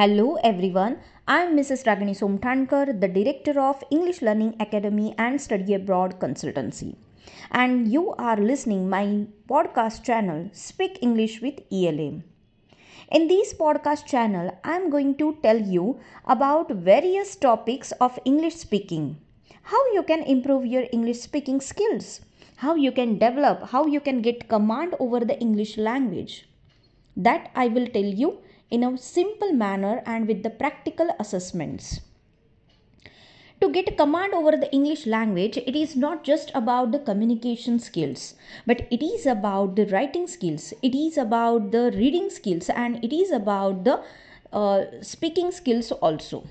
Hello everyone, I am Mrs. Raginee Somthankar, the Director of English Learning Academy and Study Abroad Consultancy. And you are listening my podcast channel Speak English with ELA. In this podcast channel, I am going to tell you about various topics of English speaking. How you can improve your English speaking skills, how you can develop, how you can get command over the English language. That I will tell you in a simple manner and with the practical assessments. To get command over the English language, it is not just about the communication skills, but it is about the writing skills, it is about the reading skills, and it is about the speaking skills also.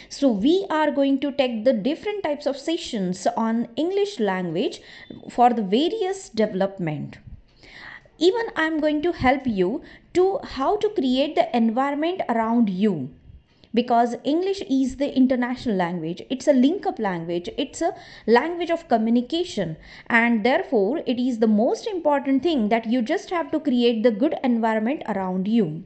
So we are going to take the different types of sessions on English language for the various development. Even I am going to help you to how to create the environment around you, because English is the international language, it's a link up language, it's a language of communication, and therefore it is the most important thing that you just have to create the good environment around you.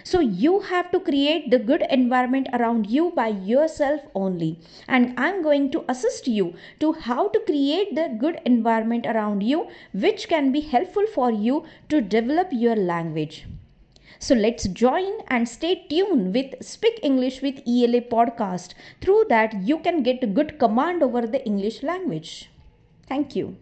So you have to create the good environment around you by yourself only, and I'm going to assist you to how to create the good environment around you which can be helpful for you to develop your language. So let's join and stay tuned with Speak English with ELA podcast. Through that you can get good command over the English language. Thank you.